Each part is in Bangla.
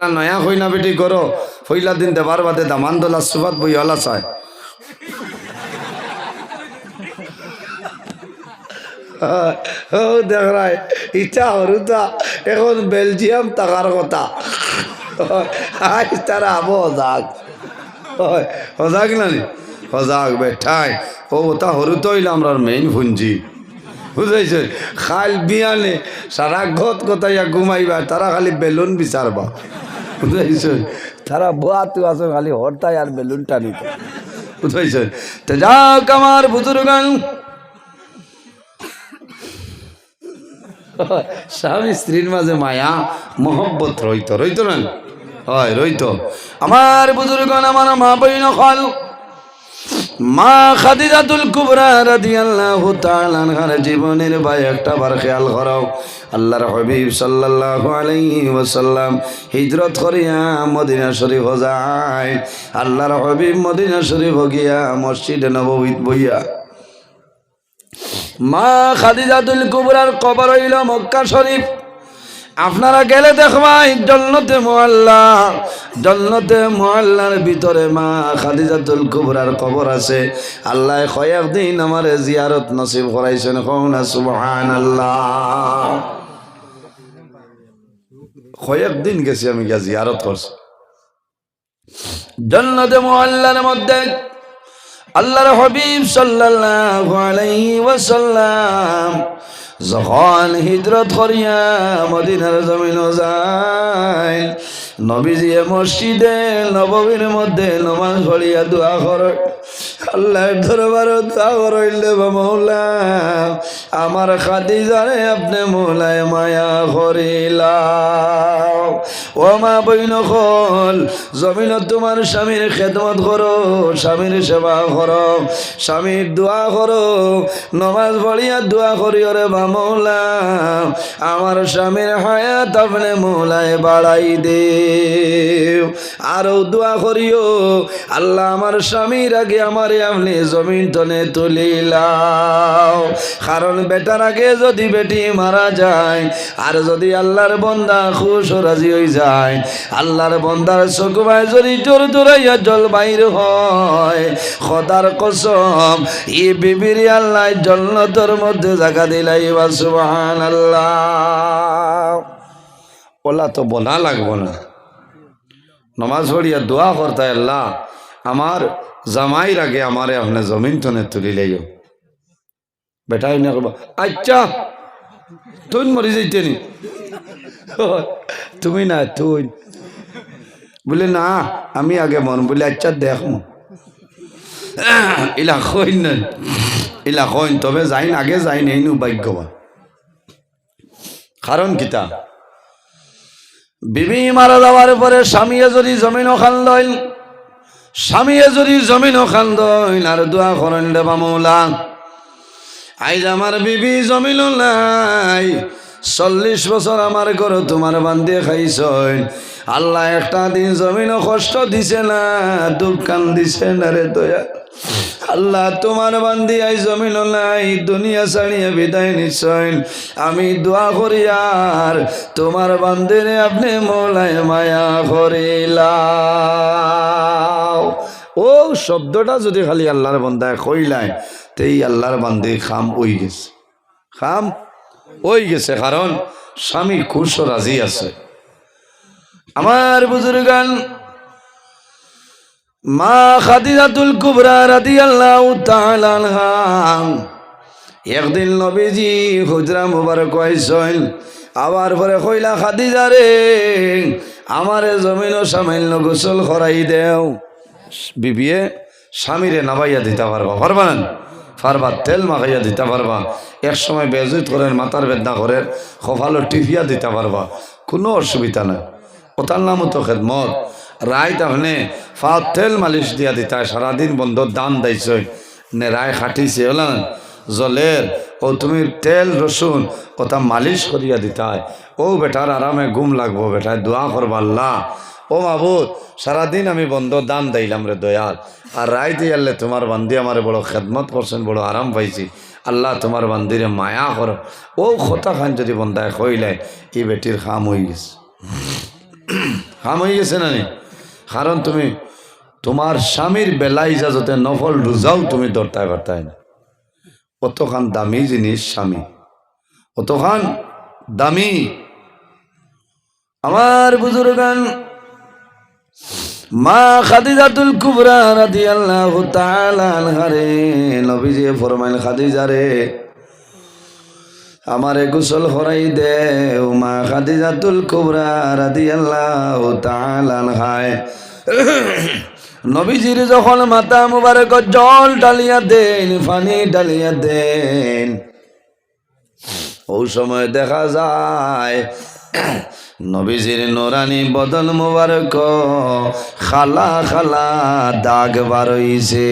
নয়া হইনা বেটি করো ফইলা দিন দেবার বাদে দামান দোলা সুবাদ বই হলা চায় ও দেখ রায় ইচ্ছা হরুতা এখন বেলজিয়াম টাকার কথা আজ তারা আবো হজাক হজাক নানি হজাক বেঠাই ও তা হরুত হইলে আমরা মেইন ফুঞ্জি বুঝাইছে খাল বিয়ানে সারা ঘত কথাইয়া ঘুমাইবা তারা খালি বেলুন বিচারবা বুঝাইছে তারা বোয়াতু আছে খালি হরতাই আর বেলুন টানিতে বুঝাইছে তো যাক আমার বুজুর্গান স্বামী স্ত্রীর মাঝে মায়া মোহব্বত রইতো না হয় রইতো আমার বুজুর্গান আমার মা বইন খাল মা খাদিজাতুল কুবরা রাদিয়াল্লাহু তাআলা আনহার জীবনের ভাই একটা বার খেয়াল করো আল্লাহর হাবিব সাল্লাল্লাহু আলাইহি ওয়াসাল্লাম হিজরত করিয়া মদিনা শরীফ যায় আল্লাহর হাবিব মদিনা শরীফ গিয়া মসজিদে নববীত বইয়া মা খাদিজাতুল কুবরার কবর হইল মক্কা শরীফ আপনারা গেলে দেখবাই জন্নতে মুআল্লার ভিতরে মা খাদিজাতুল কুবরার কবর আছে আল্লাহ কয়েকদিন আমারে জিয়ারত নসিব করাইছেন কওনা সুবহানাল্লাহ কয়েকদিন গেছি আমি গিয়া জিয়ারত করছি জন্নতে মুআল্লার মধ্যে আল্লাহর হাবিব সাল্লাল্লাহু আলাইহি ওয়াসাল্লাম যখন হিজরত করিয়া মদিনার জমিন যায় নবীজি মসজিদে নববীর মধ্যে নামাজ পড়িয়া দোয়া করে আল্লাহর দরবারে দোয়া করিলে মওলা আমার খাদিজারে আপনি মওলায় মায়া করিলাও ও মা বইন হল জমিন তোমার স্বামীর খেদমত করো স্বামীর সেবা করো স্বামীর দোয়া করো নামাজ পড়িয়া দোয়া করিও রে মওলা আমার স্বামীর হায়াত আপনি মওলায় বাড়াই দে আরো দোয়া করিও আল্লাহ আমার স্বামীর আগে আমারে আপনি জমিন তনে তুলিলাও কারণ বেটার আগে যদি বেটি মারা যায় আর যদি আল্লাহর বান্দা খুশ রাজি হয়ে যায় আল্লাহর বান্দার চোখবাই যদি জোর জোরাইয়া জল বাইর হয় খোদার কসম ই বিবির আল্লাহ জান্নাতের মধ্যে জায়গা দিলাইবা সুবহানাল্লাহ ওলা তো বলা লাগবো না নামাজ পড়িয়া দোয়া করতে আল্লাহ আমার জামাইর আগে আমারে আপনি জমিন তনে তুলি লাইও বেটাই না করবো আচ্ছা তুই মরি যাইতে নি তুমি না তুই বলে না আমি আগে মন বলে আচ্ছা দেখ ইলা কইন না ইলা কইন তবে যাইন আগে যাইন এই নু ভাগ্যবান কারণ কিতা বিবি মারা যাওয়ার পরে স্বামীয়ে যদি জমিনও খান্দইল স্বামীয়ে যদি জমিনও খান্দইল আর দোয়া করেন দেবা মৌলা আইজ আমার বিবি জমিনও নাই 40 বছর আমার ঘর তোমার বান্ধিয়ে খাইছই আল্লাহ একটা দিন জমিনও কষ্ট দিছে না দুঃখান দিছে না রে দয়া আল্লাহ তোমার বান্দি আই জমিন নাই দুনিয়া ছাড়িয়ে বিদায় নিশ্চয় আমি দোয়া করি আর তোমার বান্দিরে আপনি মওলায় মায়া করিলাও ও শব্দটা যদি খালি আল্লাহর বান্দায় কইলায় তেই আল্লাহর বান্দি খাম ওই গেছে খাম ওই গেছে কারণ স্বামী খুশ ও রাজি আছে আমার বুজুর্গান মা খাদিজাতুল কুবরা রাদিয়াল্লাহু তাআলা আনহা একদিন নবীজি হুজরা মুবারক আইছেন আবার পরে কইলা খাদিজা রে আমারে জমিন ও সামান্য গোসল করাই দেও বিবিয়ে স্বামীরে নাবাইয়া দিতে পারবা না পারবা তেল মাখাইয়া দিতে পারবা এক সময় বেজুত করেন মাথার বেদনা করেন কপালো টিপিয়া দিতে পারবা কোনো অসুবিধা নাই ওটার নামও তো খেদমত রায় তাহলে ফাও তেল মালিশ দিয়া দিতা সারাদিন বন্ধ দান দাইছ নে রায় খাটিছে ওলা জলের ও তুমি তেল রসুন ওটা মালিশ করিয়া দিতায় ও বেটার আরামে ঘুম লাগবো বেটায় দোয়া করবা আল্লাহ ও মাবুদ সারাদিন আমি বন্ধ দান দিলাম রে দয়াল আর রায় দিয়ালে তোমার বান্দি আমার বড় খেদমত করছেন বড় আরাম পাইছি আল্লাহ তোমার বান্দিরে মায়া করো ও কথা খান যদি বন্দায় কইলে এই বেটির খাম হয়ে গেছে হাম হয়ে গেছে না নি? কারণ তুমি তোমার স্বামীর বেলা ইজাজতে নফল রোজাও তুমি ধরতে পারতাই না। কতখান দামি জিনিস স্বামী, কতখান দামি। আমার বুজুর্গান মা খাদিজাতুল কুবরা রাদিয়াল্লাহু তাআলা আনহা রে নবীজি ফরমাইল, খাদিজা রে আমারে গোসল করাই দে। মা খাদিজাতুল কুবরা রাদিয়াল্লাহু তাআলা আনহা নবীজির যখন মাথা মুবারক জল ডালিয়া দেন, পানি ডালিয়া দেন, ওই সময় দেখা যায় নবীজির নোরানি বদন মুবারক খালা খালা দাগ বারইছে।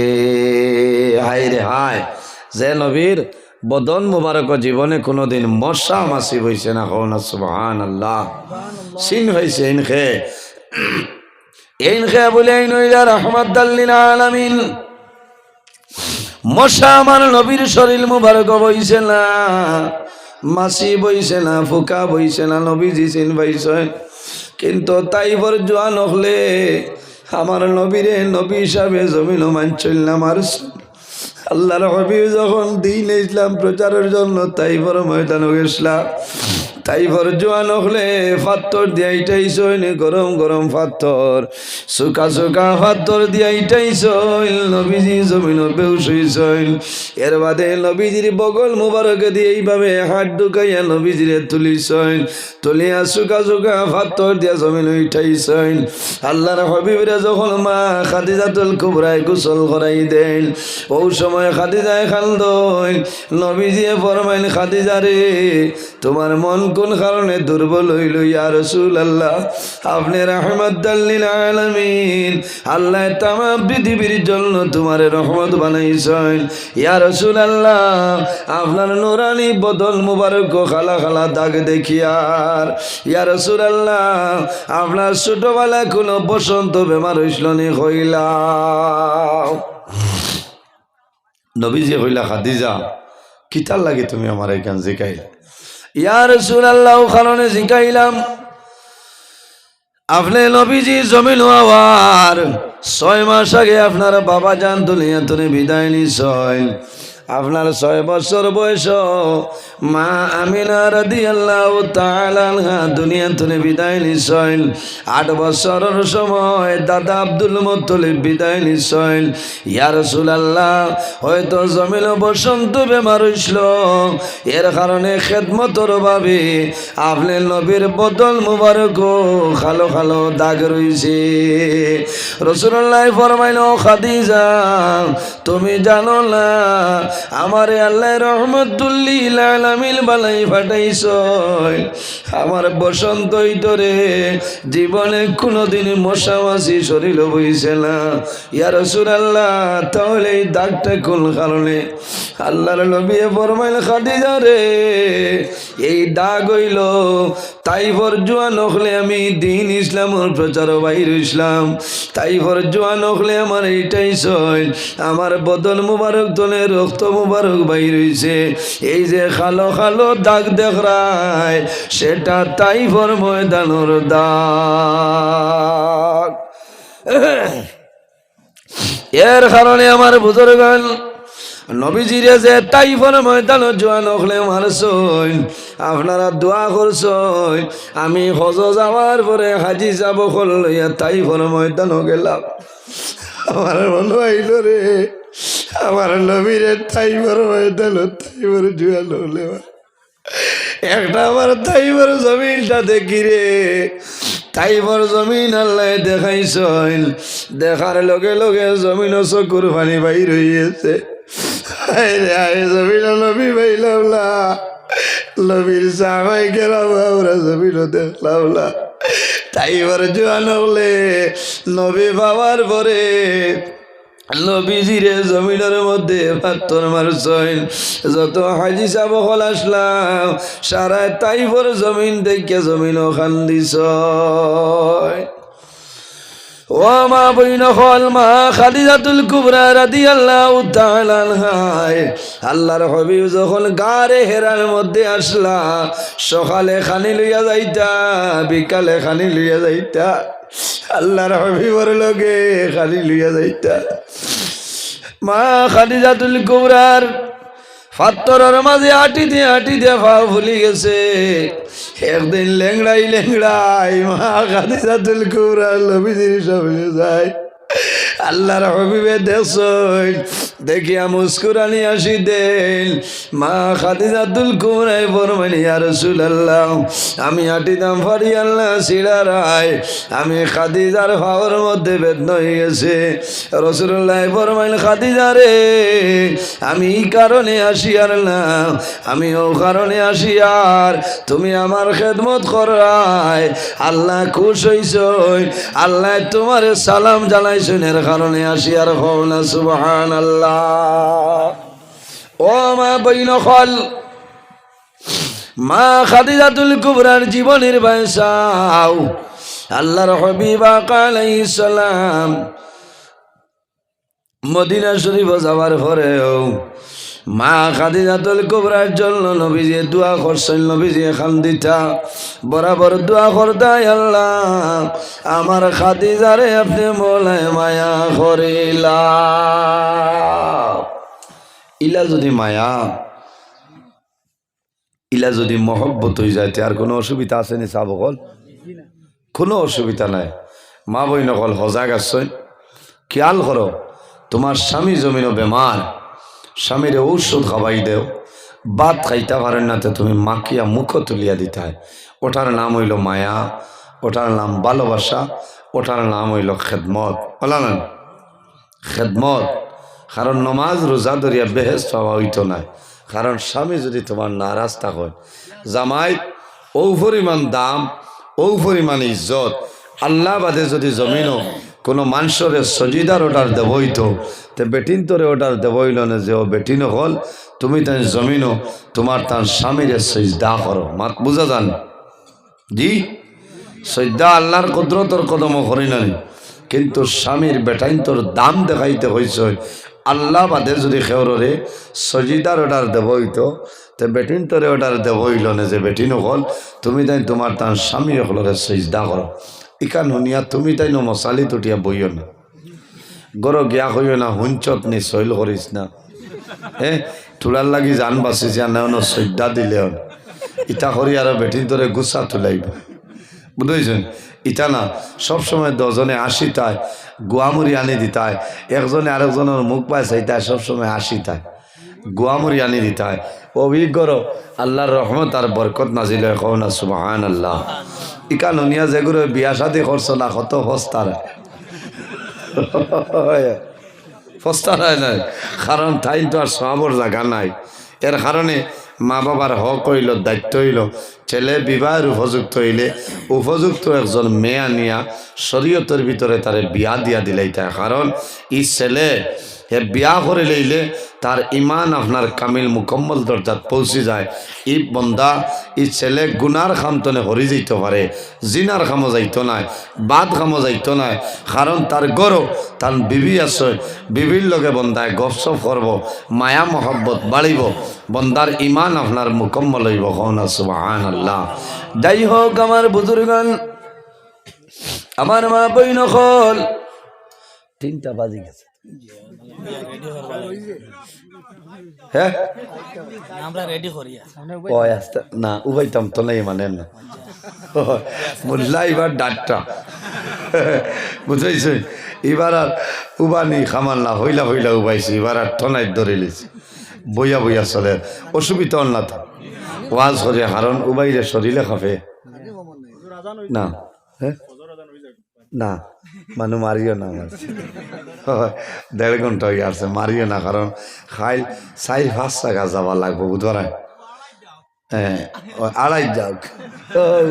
হায় রে হায়, যে নবীর বদন মুবারক জীবনে কোনোদিন মশা মাসি হইছে না, হো না সুবহানাল্লাহ। সিন হইছে ইনখে ইনখে বলে নইলা রাহমাতাল লিল আলামিন। মশা আমার নবীর শরীর মুবারক বইছে না, মাসি বইছে না, ফুকা বইছে না, নবীজি চিন পাইছেন। কিন্তু তাইফর জোয়ান হলে আমার নবীরে নবী হিসাবে জমিন মানছিল না। আমার আল্লাহর হাবিব যখন দ্বীন ইসলাম প্রচারের জন্য তাইফর ময়দানে গেছিলাম, তাইফর জোয়ান হলে পাথর দিয়াইটাইছইন, গরম গরম পাথর, শুকা শুকা পাথর দিয়াইটাইছইন। নবীজি জমিন বেহুশ হইছইন। এর বাদে নবীজির বগল মুবারকে দিয়ে এইভাবে হাত ঢুকাইয়া নবীজিরে তুলিছইন, তুলিয়া শুকা শুকা পাথর দিয়া জমিন উঠাইছইন। আল্লাহর হাবিবরে যখন মা খাদিজাতুল কুবরায় গোসল করাই দেন, ওই সময় খাদিজায় খান্দইন। নবীজিয়ে ফরমাইন, খাদিজা রে তোমার মন কোন কারণে দুর্বল হইল? ইয়া রাসূলুল্লাহ, আপনি রাহমাতাল লিল আলামিন, আল্লাহ তামাম পৃথিবীর জন্য তোমার রহমত বানাইছেন। ইয়া রাসূলুল্লাহ, আপনার নূরানি বদন মুবারক খালা খালা দাগ দেখিয়ার, ইয়া রাসূলুল্লাহ আপনার ছোটবেলা কোনো বসন্ত বেমার হইছিল নি? হইলা। নবীজি কইলা, খাদিজা কিতার লাগে তুমি আমার এখান জিকাইলা? ইয়া রাসূলুল্লাহ কারণে জিকাইলাম, আপনি নবীজি জমিন হওয়ার 6 মাস আগে আপনার বাবা জান দুনিয়া থেকে বিদায় নিছেন। আপনার 6 বছর বয়স মা আমিনা রাদিয়াল্লাহু তাআলা আনহা দুনিয়া থেকে বিদায় নিছেন। 8 বছরের সময় দাদা আব্দুল মুত্তালিব বিদায় নিছেন। ইয়া রাসূলুল্লাহ হয়তো জমিন বসন্ত বেমার হইছিল, এর কারণে খেদমতের ভাবে আপনি নবীর বদন মুবারক খালো খালো দাগ রইছে। রাসূলুল্লাহ ফরমাইল, খাদিজা তুমি জানো না আমারে আল্লাহ রহমতুল লিল আলামিন বানাই পাঠাইছেন। আমার বসন্ত ইতরে জীবনে কোনোদিন মশা মাছি শরীর বইছে না। ইয়া রাসূলুল্লাহ তাহলে এই দাগটা কোন কারণে? আল্লাহর নবী ফরমাইল, খাদিজা রে এই দাগ হইল তাইফর জোয়ান হলে আমি দ্বীন ইসলামের প্রচার বাইর ইসলাম। তাইফর জোয়ান হলে আমার এইটাই সই, আমার বদন মুবারক তলে রক্ত মুবারক বাইর হইছে। এই যে খালো খালো দাগ দেখায় সেটা তাইফর ময়দানের দাগ। এর কারণে আমার বুজুর্গান নবীজিরে যে তাইফর ময়দান জোয়ান হলে মারছই, আপনারা দোয়া করছই। আমি হজ যাওয়ার পরে হাজি যাব হল লইয়া তাইফর ময়দান গেলাম। আমার মনে হইল রে আমার নবীরে তাইফর ময়দান তাইফর জোয়ান হলে একটা আমার তাইফর জমিনটা দেখি রে। তাইফর জমিন আল্লাহ দেখাইছেন, দেখার লগে লগে জমিন চকুর পানি বাইর হইয়াছে। জমিন নবী পাইলাম না, নবীর সাহাবাই গেলাম আমরা জমিন দেখলাম না। তাইফর জোয়ান হলে নবী বাবার পরে নবীজিরে জমিনের মধ্যে পাথর মারছেন। যত হাজি সাহেব হল আসলাম সারা তাইফর জমিন দেখে জমিনও খান্দিছ। ও মা বইন হল মা খাদিজাতুল কুবরা রাদিয়াল্লাহু তাআলা আনহা আল্লাহর হাবিব যখন গারে হেরার মধ্যে আসলা সকালে খানি লইয়া যাইতা বিকালে খানি লইয়া যাইতা আল্লাহর হাবিবর লগে খানি লইয়া যাইতা মা খাদিজাতুল কুবরার ফাত্তরের মাঝে আটিতে পা ফুলি গেছে একদিন লেংড়াই মা খাদিজাতুল কুবরা নবীজির সামনে যায় আল্লাহর হাবিবে দেখছই দেখিয়া মুস্কুরানি আসি দেন মা খাদিজাতুল কুবরা ফরমানি ইয়া রাসূলুল্লাহ আমি আটিতাম ফারি আল্লাহ সিড়ারায় আমি খাদিজার পাওয়ার মধ্যে বেদনা হয়ে গেছে রাসূলুল্লাহ ফরমাইল খাদিজা রে আমি এই কারণে আসি আর না আমি ও কারণে আসি আর তুমি আমার খেদমত করায় আল্লাহ খুশ হইছই আল্লাহ তোমার সালাম জানাইছেন এর কারণে আসি আর হও না সুবহানাল্লাহ ও মা বইন খল মা খাদিজাতুল কুবরার জীবনের বয়সাও আল্লাহর হাবিব আলাইহিস সালাম মদিনা শরীফ যাওয়ার পরেও মা খাদিজাতুল কুবরার জন্য নবীজি দোয়া করছেন নবীজি খান্দিতা বরাবর দোয়া করতাই আল্লাহ আমার খাদিজারে আপনি মোলায় মায়া করিলা ইলা যদি মায়া ইলা যদি মহব্বত হয়ে যায় আর কোনো অসুবিধা আছে নি চাবকল কোনো অসুবিধা নাই মা বই নকল সজাগ আসছেন খেয়াল করো তোমার স্বামী জমিনও বেমার স্বামীরে ঔষধ খাওয়াই দেও ভাত খাইতে পারেন না তো তুমি মাখিয়া মুখ তুলিয়া দিতে হয় ওটার নাম হইল মায়া ওটার নাম ভালোবাসা ওটার নাম হইল খেদমত বলা না খেদমত কারণ নমাজ রোজা ধরিয়া বেহেস্ত পাওয়া হইতো না কারণ স্বামী যদি তোমার নারাজ থাকে জামাই ও পরিমাণ দাম ও পরিমাণ ইজ্জত আল্লাহ বাদে যদি জমিনও কোনো মানুষের সজিদার অর্ডার দেব হইতো তো বেটিন তোরে অর্ডার দেব হইল না যে ও বেটিন হল তুমি তাই জমিনও তোমার তার স্বামীর সজদা করো মাত বুঝা যান জি সজদা আল্লাহর কুদরতর কদম করি না কিন্তু স্বামীর বেটাইন তোর দাম দেখাইতে হয়েছে আল্লাহ বাদে যদি খেওরে সজিদার অর্ডার দেব হইতো তো বেটিন তোরে অর্ডার দেব হইল না যে বেটিন হল তুমি তাই তোমার তার স্বামী হলরে সজদা করো ইকান শুনিয়া তুমি তাই নো মশালি তুটিয়া বইও না গরো গিয়া হইও না হুঞ্চত নি সইল করিস না তুলার লাগি জান বাঁচিস না শ্রদ্ধা দিলে ইটা করি আর বেটিন তোরে গুছা তুলাইব বুঝেছেন ইটা না সবসময় দজনে আসিতায় গোয়ামুড়ি আনি দিতায় একজনে আরেকজনের মুখ পায় চাইতায় সবসময় আসিতায় গোয়ামুড়ি আনি দিতায় অভিজ্ঞর আল্লাহর রহমত আর বরকত নাজিল কও না সুবহানাল্লাহ ইকা নুনিয়া যেগুলো বিয়া শাদি করছো না কত ফস্তার ফস্তার হয় না কারণ তাই তো আর সবর জায়গা নাই এর কারণে মা বাবার হক হইল দায়িত্ব হইল ছেলে বিবাহের উপযুক্ত হইলে উপযুক্ত একজন মেয়ে আনিয়া শরীয়তের ভিতরে তারে বিয়া দিয়া দিলেই তাই কারণ ই ছেলে হে বিয়া করে লইলে তার ইমান আপনার কামিল মুকম্মল দরজাত পৌঁছে যায় ই বন্দা ই ছেলে গুনার খামতনে হরি যাইতে পারে জিনার খামো যাইতো নাই বাদ খামো যাইতো নাই কারণ তার গরো তার বিবি আছে বিবির লগে বন্দায় গপসপ করব মায়া মহব্বত বাড়িব বন্দার ইমান আপনার মুকম্মল হইব কওনা সুবহানাল্লাহ যাই হোক আমার বুজুর্গান আমার মা বইন হল 3টা বাজে গেছে হ্যাঁ আমরা রেডি করি না উবাইতাম তো নাই মানে না মোল্লা এবার ডাক্তার বুঝাইছ এবার আর উবানি খামাল না হইলা হইলা উবাইছি এবার আর টনাই ধরে লিছি বইয়া বইয়া চলে অসুবিধা না তো ওয়াজ করে কারণ উবাইলে শরীরে খাফে না হ্যাঁ না মানুষ মারিও না আমার 1.5 ঘন্টা হয়ে আসছে মারিও না কারণ খাই 4-5 টাকা যাওয়া লাগবো বুধবার হ্যাঁ 2.5 যাক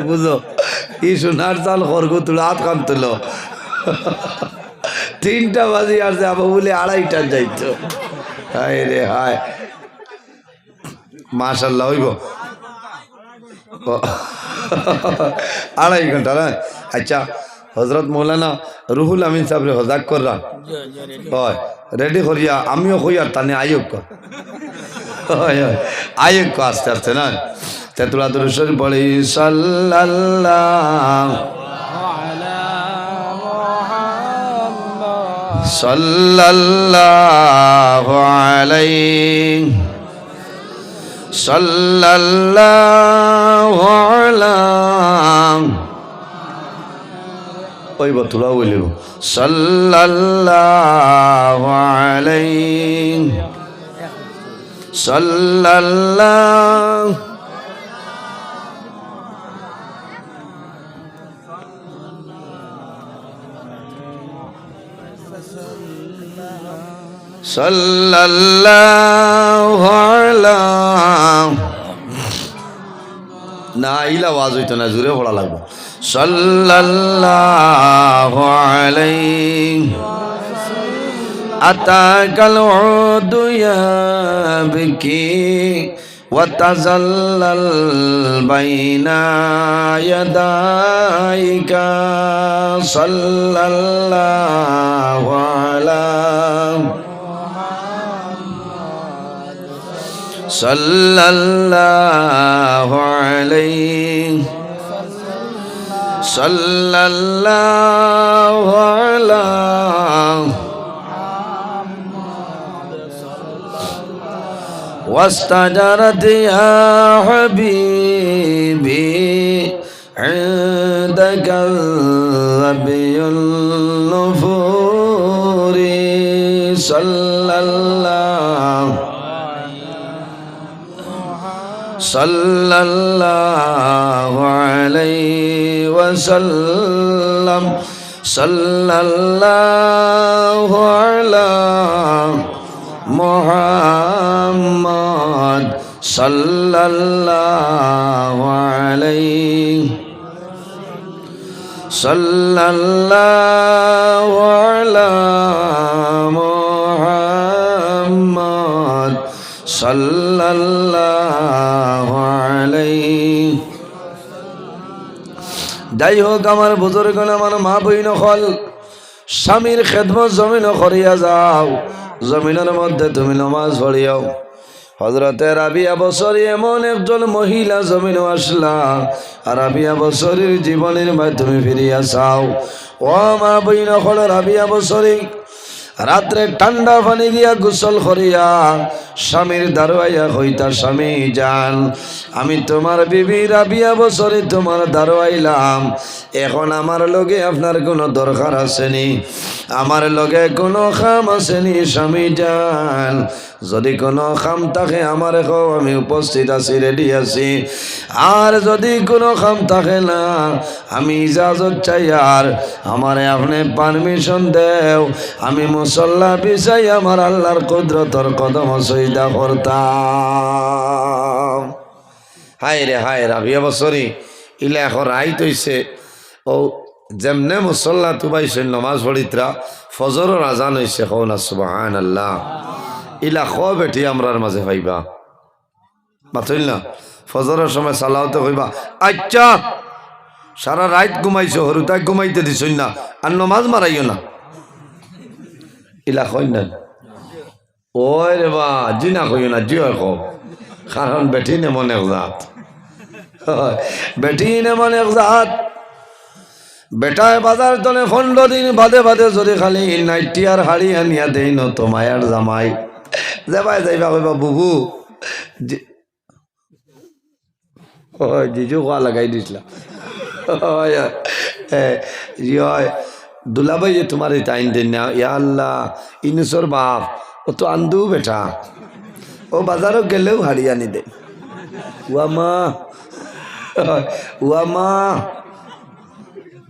বুঝো ই সোনার চাল খরগো তুলো হাত কান তুলো 3টা বাজে আর যাবো বলে 2.5টা যাইতো হায় রে হায় মাশাল্লাহ হইব 2.5 ঘন্টা না আচ্ছা হজরত মৌলানা রুহুল আমিন সাহেব হজাক কররা হয় রেডি করিয়া আমিও কই আর তানে আয়োগ আয়োগ আস্তে আস্তে না তেতুলা দুরুশরী পড়ি সাল্লাল্লাহু সাল্লাল্লাহু আলাইহি সাল্লাল্লাহু আলা ওই বতুলা বলিব সাল্লাল্লাহু আলাইহি সাল্লাল্লাহু সাল্লাল্লাহু আলা না ইলা আওয়াজ হইতো না জোরে পড়া লাগবে সাল্লাল্লাহু আলাইহি আতাকাল উদু ইয়াবকি ওয়া তাজাল্লাল বাইনা ইয়াদাইকা সাল্লাল্লাহু আলাইহি সাল্লাল্লাহু আলাইহি সাল্লাল্লাহু আলা واستجرت يا حبيبي عندك الربي النفور صلى الله عليه وسلم صلى الله على محمد صلى الله عليه صلى الله على محمد صلى الله عليه যাই হোক আমার বুজুর্গণ আমার মা বইন হল স্বামীর খেদমত জমিন করিয়া যাও জমিনের মধ্যে তুমি নামাজ পড়িয়াও হযরতে রাবিয়া বসরি এমন একজন মহিলা জমিনে আসলা আর রাবিয়া বসরির জীবনের মাধ্যমে ফিরিয়া চাও ও মা বইন হল রাবিয়া বসরি রাত্রে ঠান্ডা পানি দিয়া গোসল করিয়া স্বামীর দারোয়াইয়া হইতা স্বামী যান আমি তোমার বিবি রাবিয়া বছরে তোমার দারোয়াইলাম এখন আমার লগে আপনার কোনো দরকার আসেনি আমার লগে কোনো কাম আসেনি স্বামী যান যদি কোনো কাম থাকে আমার কও আমি উপস্থিত আছি রেডি আছি আর যদি কোনো কাম থাকে না আমি ইজাজত চাই আর আমারে আপনি পারমিশন দেও আমি মুসল্লা বিছাই আমার আল্লাহর কুদরতর কদম সজদা করতাম হায় রে হায় রাবিয়া বছরি ইলা এখন রাইত হইছে ও যেমনে মুসল্লা তুবাইছে নমাজ পড়িত্রা ফজরের আজান হইছে কও না সুবহানাল্লাহ ইলা খ বেটি আমরার মাঝে পাইবা বাতইল না ফজরের সময় সালাওতে কইবা আচ্ছা সারা রাত ঘুমাইছো হরুতাই ঘুমাইতে দিছই না আর নমাজ মারাইও না ইলা কই না ওই রে বা জিনা কইও না জিও কও কারণ বেটি নে মনে জাত বেটি নে মনে জাত বেটায় বাজার তলে 15 দিন বাদে বাদে যদি খালি নাইটি আর হাড়ি আনিয়া দেই ন তো মায়ার জামাই যাবাই যাইবা কইবা বুবু ওই জিজু কোয়া লাগাই দিছিলা দুলাভাই যে তোমার এই টাইম দেন না ইয়া আল্লাহ ইনুসর বাপ ও তো আন্দু বেটা ও বাজারও গেলেও হাড়ি আনি দে উয়ামা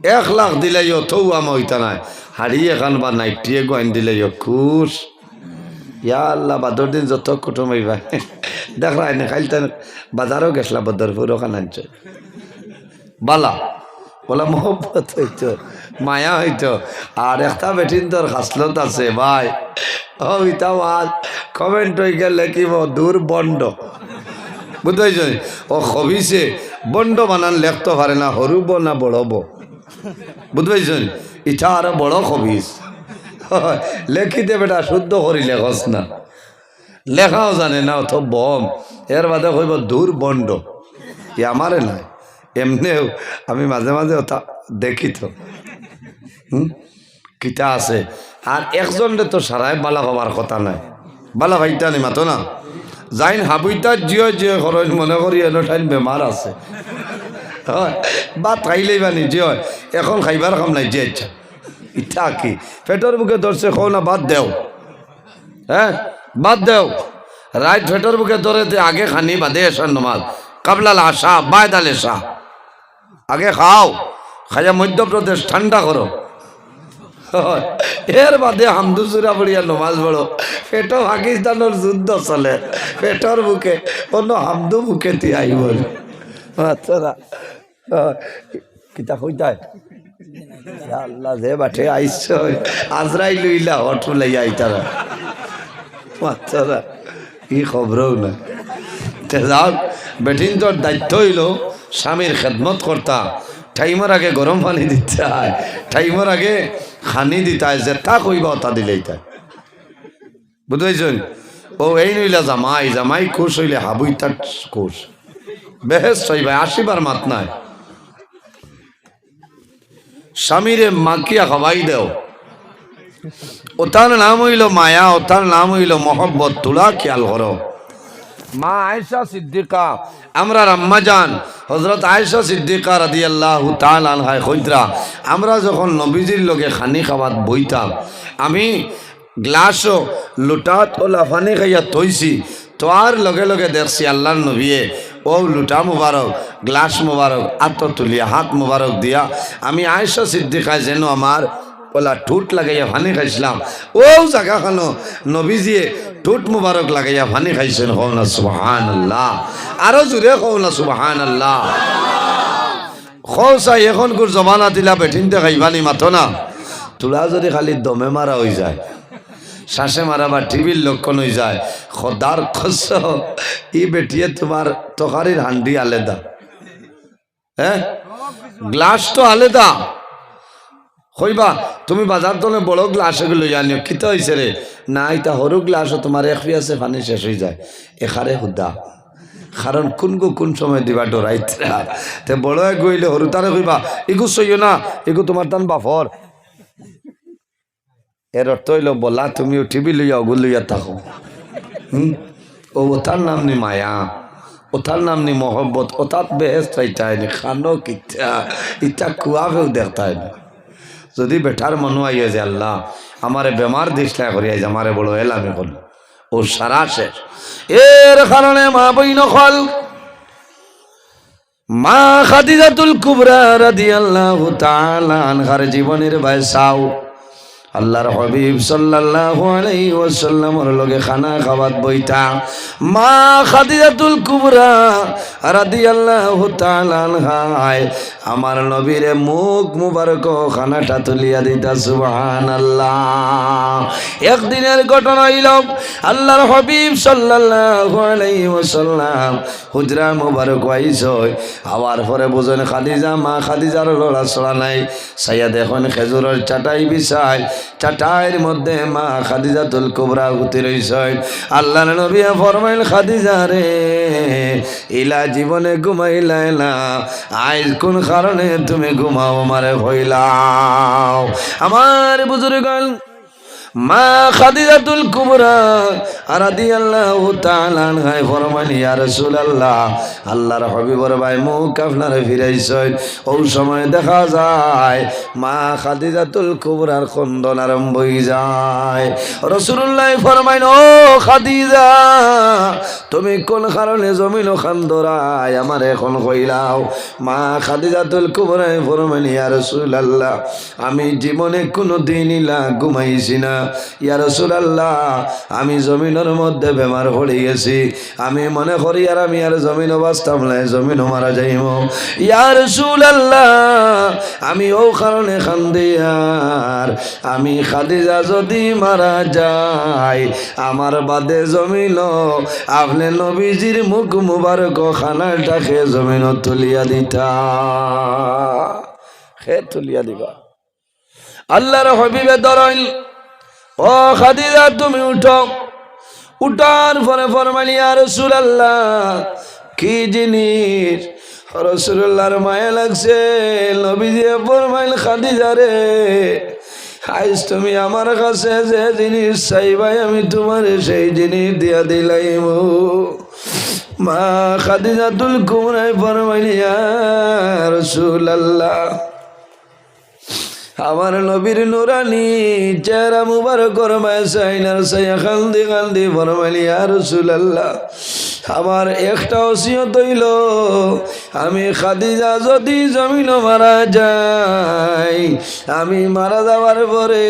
1 লাখ দিলাই তো উয়ামা হইতা নাই হাড়ি এখন বা নাইটিয়ে গোয়াইন দিলাই খুশ ইয়া আল্লাহ বাদর দিন যত কুটুম হইবা দেখ রায় না খাইল বাজারও গেছলা বদরপুর ওখানে আনছে বালা বলা মোহব্বত হইতো মায়া হইতো আর একটা বেটিন তোর হাসলত আছে ভাই ওইটা আজ কমেন্ট হয়ে গেলে কি দূর বন্ড বুঝতে ও খবিছে বন্ড বানান লেখতে পারে না হরুব না বড়ব বুঝতে পারছেন? ইটা আরো বড় খবিস লেখিতে বেটা শুদ্ধ করি লেখস না, লেখাও জানে না, অত বম এর বাদে কইব দূর বন্ড। ই আমারে নাই, এমনিও আমি মাঝে মাঝে ওটা দেখি তো কিতা আছে। আর একজনরে তো সারাই বালা হবার কথা নাই, বালা ভাইটা নি মাতো না যাইন হাবুইতার জিও জিও খরচ মনে করি এনো ঠাইন বেমার আছে হয় ভাত খাইলেই বানি জিও এখন খাইবার খাম নাই যে ইচ্ছা ইচ্ছা কি পেটর বুকে ধরছে খাও না বাদ দেও, হ্যাঁ বাদ দেও। রাইট পেটর বুকে ধরে আগে খানি বাদে এসার নমাজ কাবলাল আশা বায়দাল এসা আগে খাও, খাইয়া মধ্যপ্রদেশ ঠান্ডা করো, এর বাদে হামদুসুরা পড়িয়া নমাজ পড়ো। পেটো পাকিস্তানের যুদ্ধ চলে, পেটর বুকে অন্য হামদু বুকে তিয়াই বল। আচ্ছা কিতা কইতায় আল্লাহ যে বাঠে আইস আজরাই লইলা অটো লাইয়া আইতারা বাচ্চারা কি খবরও না। যাও বেঠিন তোর দায়িত্ব হইল স্বামীর খেদমত করতা, টাইমের আগে গরম পানি দিতে হয়, টাইমের আগে খানি দিতে হয়, যে তা কইবা তা দিলেই তাই বুঝতেছেন। ও এই নইলা জামাই, জামাই খুশ হইলে হাবুই তার খুশ বেহেস হইবা, আসিবার মাত নাই। স্বামীরে মাকিয়া খাওয়াই দেও, ওটার নাম হইল মায়া, ওটার নাম হইল মহব্বত, তুলা খেয়াল করো। মা আয়েশা সিদ্দিকা আমরা আম্মা জান হযরত আয়েশা সিদ্দিকা রাদিয়াল্লাহু তাআলা আনহা কইতরা, আমরা যখন নবীজির লগে খানি খাওয়াত বইতাম, আমি গ্লাসও লুটাত ও লাফানি খাইয়া তৈছি, তো আর লগে লগে দেখছি আল্লাহর নবীয়ে ও লুটা মুবারক গ্লাস মুবারক আত তুলিয়া হাত মুবারক দিয়া আমি আয়েশা সিদ্দিকা যেন আমার ওলা ঠুট লাগাইয়া ফানি খাইছিলাম, ও জায়গা খানো নবীজিয়ে ঠুট মুবারক লাগাইয়া ফানি খাইছেন। হও না সুবহানাল্লাহ, আরো জোরে হও না সুবহানাল্লাহ। খোসাই এখন কোর জমানা দিলা বেঠিনতে খাইবানি মাতো না, তোরা যদি খালি দমে মারা হয়ে যায়, শ্বাসে মারা বা টিভির লক্ষণ হয়ে যায়, খোদার খস ই বেটিয়ে তোমার তকারির হান্ডি আলাদা, হ্যাঁ গ্লাস তো আলাদা। কইবা তুমি বাজার তলে বড় গ্লাস এগুলো জানিও কিতা হয়েছে রে, না এটা সরু গ্লাসও তোমার এক আছে পানি শেষ হয়ে যায়, এখারে হুদা, কারণ কোন সময় দিবা ডরাইতরা, তে বড় এক গইলে সরু তারে কইবা এগু সইও না, এগু তোমার টান বাফর। এর অর্থ হইল বলা তুমিও টিভি লইয়া ওগুলো লইয়া থাকো। ও ওটার নাম নি মায়া, ওটার নাম নি মহব্বত, ওটাত বেহেস পাইতায়নি, খানো কিতা ইটা কুয়াবেও দেখতায়নি। যদি বেটার মনো আইয়ে যে আল্লাহ আমারে বেমার দিসলা করিয়া যে আমারে বড় এলামি কল, ও সারা শেষ। এর কারণে মা বইন খল মা খাদিজাতুল কুবরা রাদিয়াল্লাহু তাআলা আনহার জীবনের বাইসাও আল্লাহর হাবিব সাল্লাল্লাহু আলাইহি ওয়াসাল্লামের লগে খানা খাওয়াত বইতা মা খাদিজাতুল কুবরা রাদিয়াল্লাহু তাআলা আনহা আমার নবীর মুখ মুবারক খানাটা তুলিয়া দিতা। সুবহানাল্লাহ। একদিনের ঘটনা হইল আল্লাহর হাবিব সাল্লাল্লাহু আলাইহি ওয়াসাল্লাম হুজরা মুবারক আইসয়, আওয়ার পরে বুঝেন খাদিজা মা খাদিজার লড়া ছড়া নাই, সাইয়া দেখুন খেজুরের চাটাই বিছায়, চাটাইয়ের মধ্যে মা খাদিজাতুল কুবরা উঠে রইছেন। আল্লাহর নবী ফরমাইল খাদিজা রে ইলা জীবনে ঘুমাইলাই না, আজ কোন কারণে তুমি ঘুমাও মারে হইলাও। আমার বুজুর্গ মা খাদিজাতুল কুবরা রাদিয়াল্লাহু তাআলা আনহা ফরমান ইয়া রাসূলুল্লাহ আল্লাহর হাবিবর ভাই মুখ আপনারে ফিরাইছেন। ওই সময় দেখা যায় মা খাদিজাতুল কুবরার খন্দন আরম্ভ হয়ে যায়। রাসূলুল্লাহ ফরমাইন ও খাদিজা তুমি কোন কারণে জমিন খান্দরায় আমার এখন কইলাও। মা খাদিজাতুল কুবরা ফরমান ইয়া রাসূলুল্লাহ আমি জীবনে কোনো দিন ইলা ঘুমাইছি না, ইয়া রাসূলুল্লাহ আমি জমিনের মধ্যে বেমার পড়ে গেছি, আমি মনে করি আর আমি আর জমিন বাঁচতাম না, জমিন মারা যাইব। ইয়া রাসূলুল্লাহ আমি ও কারণে কান্দি আর আমি খাদিজা যদি মারা যায় আমার বাদে জমিন আপনি নবীজির মুখ মুবারক খানাটাকে জমিন তুলিয়া দিতা। খে তুলিয়া দিবা। আল্লাহর হাবিবে ধরইল, ও খাদিজা তুমি উঠো। উঠার পরে ফরমাইল, ইয়া রাসূলুল্লাহ কি জিনিস? রাসূলুল্লাহর মায়া লাগছে। নবীজি ফরমাইল, খাদিজা রে, আজ তুমি আমার কাছে যে জিনিস চাইবাই আমি তোমার সেই জিনিস দিয়া দিলাইম। মা খাদিজাতুল কুবরা ফরমাইল, ইয়া রাসূলুল্লাহ আমার নবীর নুরানি চেহারা মুবারকর মায়াসাইনার সাইয়া খালদি খালদি ফরমাইল, ইয়া রাসূলুল্লাহ আমার একটা ওসিয়ত হইল, আমি খাদিজা যদি জমিন মারা যাই, আমি মারা যাওয়ার পরে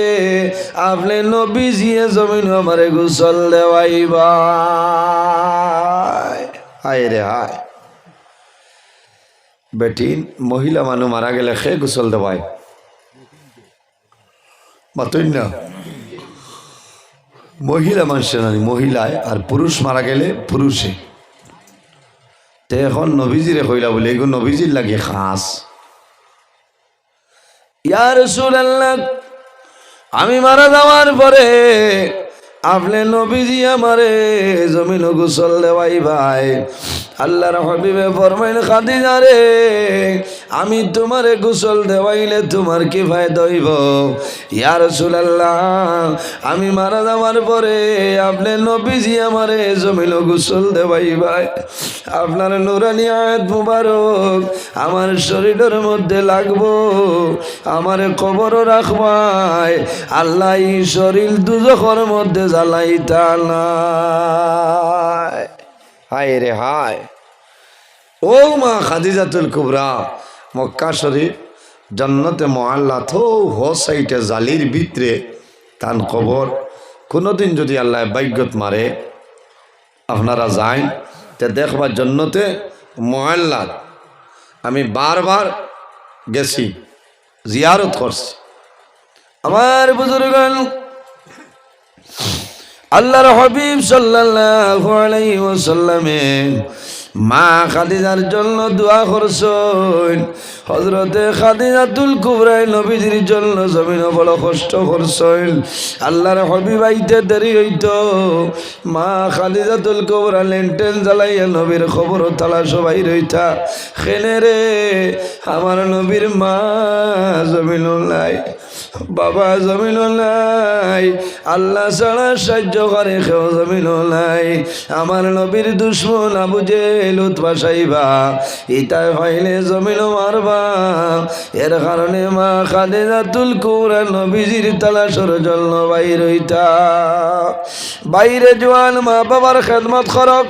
আপনি নবীজিয়ে জমিন আমারে গোসল দেওয়াইবা। হায় রে হায়, বেটি মহিলা মানুষ মারা গেলে খে গোসল দেওয়ায় মাতই না। মহিলা মানুষের নানি মহিলায়, আর পুরুষ মারা গেলে পুরুষে। তো এখন নবীজিরে কইলা বলে এগুলো নবীজির লাগে খাস। ইয়া রাসূলুল্লাহ আমি মারা যাওয়ার পরে আপনি নবীজি আমারে জমিন গোসল দেওয়াই ভাই। আল্লাহর হাবিবে ফরমাইল, খাদিজা রে আমি তোমারে গোসল দেওয়াইলে তোমার কি ফায়দা হইব? ইয়া রাসূলুল্লাহ আমি মারা যাওয়ার পরে আপনি নবীজি আমারে জমিন গোসল দেওয়াই ভাই। আপনার নুরানি আয়াত মুবারক আমার শরীরের মধ্যে লাগবো, আমার কবরও রাখবাই। আল্লাহ এই শরীর দুজখের মধ্যে জ্বালাইতা নাই। হায় রে হায়, ও মা খাদিজাতুল কুবরা মক্কা শরীফ জান্নাতে মুআল্লা থো হোসাইটে জালির ভিতরে তান কবর। কোনোদিন যদি আল্লাহ বাইগত মারে আপনারা যাই তে দেখবা জান্নাতে মুআল্লা। আমি বারবার গেছি, জিয়ারত করছি। আমার বুজুর্গণ আল্লাহর হাবিব সাল্লাল্লাহু আলাইহি ওয়াসাল্লামে মা খাদিজার জন্য দোয়া করছেন। হযরতে খাদিজাতুল কুবরা নবীজির জন্য জমিন বড় কষ্ট করছেন। আল্লাহর হাবিব আইতে দেরি হইতো, মা খাদিজাতুল কুবরা লেন্টেন জ্বালাইয়া নবীর খবর তালাশ বাইর হইতা। খেনে রে আমার নবীর মা জমিন নাই, বাবা জমিন নাই, আল্লাহ ছাড়া সাহায্য করে কেউ জমিন নাই। আমার নবীর দুশ্মন আবু জেহেল উৎপাসাইবা, ইতাই হইলে জমিন মারবা। এর কারণে মা খাদিজাতুল কুবরা নবীজির তালাশের জন্য বাইর হইতা। বাইরে জওয়ান মা বাবার খেদমত করক।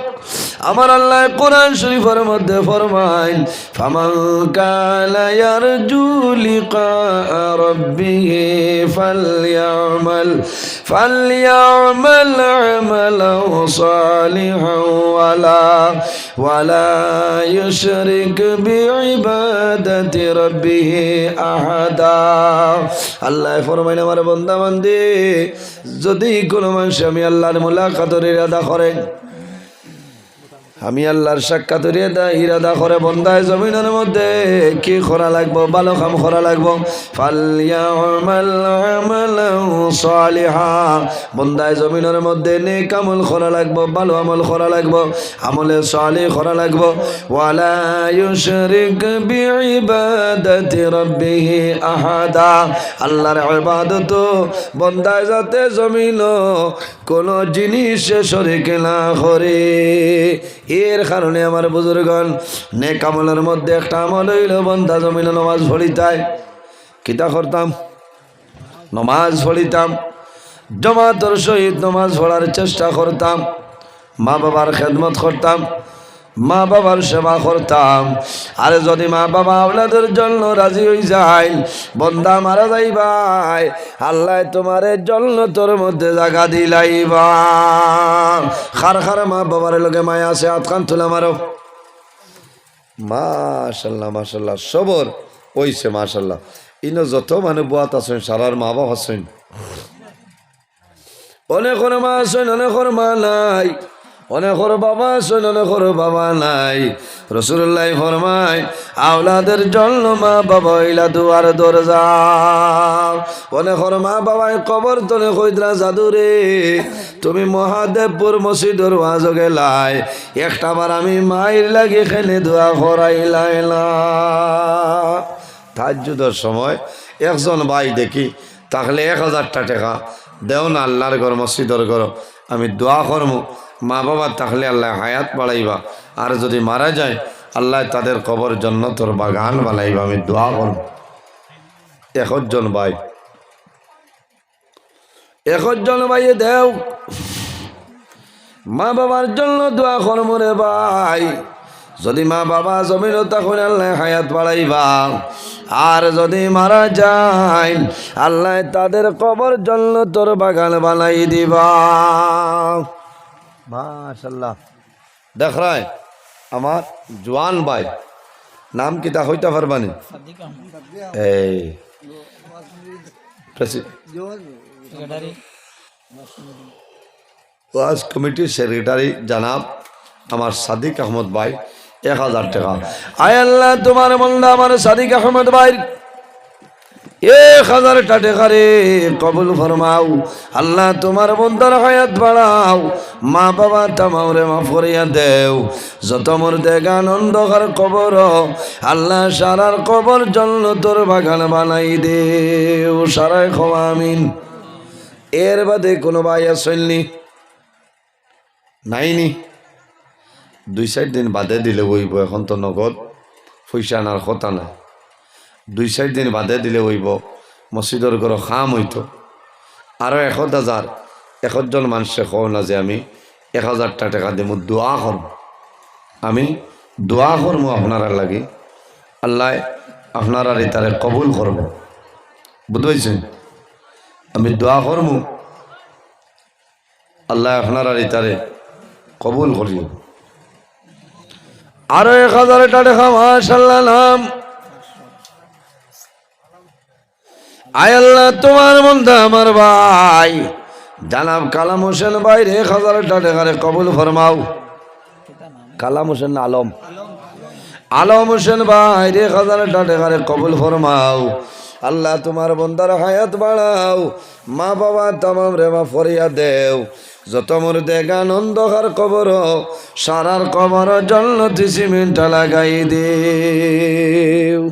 আমার আল্লাহ কোরআন শরীফের মধ্যে ফরমাইন, ফামান কানা ইয়ারজু লিকা রাব্বিহি ফালইয়ামাল আমালান সালিহান ওয়ালা ইউশরিক বিইবাদাতি রাব্বিহি আহাদা। আল্লাহ ফরমাইন, আমার বান্দা বান্দি যদি কোনো মানুষ আমি আল্লাহর মুলাকাতের ইরাদা করে, আমি আল্লাহর সাক্ষাতের ইরাদা করে বন্দায় জমিনের মধ্যে কি করা লাগবো? ভালো কাম করা লাগবো। ফালইয়ামাল আমালান সালিহা, বন্দায় জমিনের মধ্যে নেক আমল করা লাগবো, ভালো আমল করা লাগবো, আমলে সালিহ করা লাগবো। ওয়ালা ইউশরিক বিইবাদাতি রাব্বিহি আহাদা, আল্লাহর ইবাদত বন্দায় যাতে জমিন কোন জিনিস শরীক না করে। এর কারণে আমার বুজুর্গণ নেক আমলের মধ্যে একটা আমল হইল বন্দা জমিনে নামাজ পড়িতাই। কিতা করতাম? নামাজ পড়িতাম, জামাতের সহিত নামাজ পড়ার চেষ্টা করতাম, মা বাবার খেদমত করতাম, মা বাবার সেবা করতাম। আর যদি মা বাবা আওলাদের জন্য রাজি হয়ে যায়, বন্দা মারা যাইবাই, আল্লাহ তোমারে জান্নাতের মধ্যে জায়গা দিলাইবা। খার খার মা বাবার লগে মায়া আছে, হাতখান তুলে মারো। মাশাল্লাহ মাশাল্লাহ, সবর ওইছে মাশাল্লাহ। ইনো যত মানে বুয়াত আছেন সারার মা বাবা আছেন, অনেক মা আছেন, অনেক মা নাই। অনেকর বাবা আছেন, অনেকর বাবা নাই। রাসূলুল্লাহ ফরমায় আওলাদের জন্য মা বাবা হইলা দুয়ার দরজা। অনেকর মা বাবায় কবর তলে কইদরা জাদুরে তুমি মহাদেবপুর মসজিদের ওয়াজ গেলাই, একটাবার আমি মায়ের লাগি খেলে দোয়া করাইলাই না। তাহাজ্জুদের সময় একজন ভাই দেখি তাহলে 1000টা টাকা দেও না আল্লাহর ঘর মসজিদের ঘর, আমি দোয়া করবো মা বাবা তাহলে আল্লাহ হায়াত বাড়াইবা, আর যদি মারা যায় আল্লাহ তাদের কবর জান্নাতের বাগান বানাইবা, আমি দোয়া করব। 1জন ভাই, 1জন ভাইয়ে দেও মা বাবার জন্য দোয়া করবো রে ভাই। যদি মা বাবা জমিন তখন আল্লাহ হায়াত বাড়াইবা, আর যদি মারা যায় আল্লাহ তাদের কবর জান্নাতের বাগান বানাই দিবা। মাশাআল্লাহ। দেখ রায় আমার জওয়ান ভাই, নাম কি তা হইতে পারবানি? এই ওয়াজ কমিটির সেক্রেটারি জানাব আমার সাদিক আহমদ ভাই 1000 টাকা। আয় আল্লাহ তোমার বান্দা আমার সাদিক আহমদ ভাই 1000 টাকা রে কবুল ফরমাও। আল্লাহ তোমার বান্দার হায়াত বাড়াও, মা বাবা তামারে মাফ করিয়া দেও। যত মুর্দে গান অন্ধকার কবর আল্লাহ সারার কবর জান্নাতের বাগান বানাই দেও। সারাই খোয়া আমিন। এর বাদে কোনো ভাই আসেননি? নাইনি? 2-4 দিন বাদে দিলে হইব, এখন তো নগদ পয়সা আনার কথা না। 2-4 দিন বাদে দিলে হইব, মসজিদের ঘর খাম হইতো। আরও 1000 1জন মানুষে কও না যে আমি 1000 টাকা দিব, দোয়া করব, আমি দোয়া করবো আপনারা লাগি, আল্লাহ আপনারা তারে কবুল করব। বুঝতেছেন? আমি দোয়া করবো আল্লাহ আপনারা তারে কবুল করিও। আরো 1000 টাকা মাশাআল্লাহ নাম। আয় আল্লাহ তোমার বান্দা আমার ভাই জানাব কালাম হোসেন ভাই 1000 টাকা কবুল ফরমাও। কালাম হোসেন আলম, আলম হোসেন ভাই 1000 টাকা কবুল ফরমাও। আল্লাহ তোমার বান্দার হায়াত বাড়াও, মা বাবা তামাম রে মাফ করিয়া দেও। যত মুর্দে গান অন্ধকার কবর সারার কবর জান্নাতি সিমেন্ট লাগাই দেও।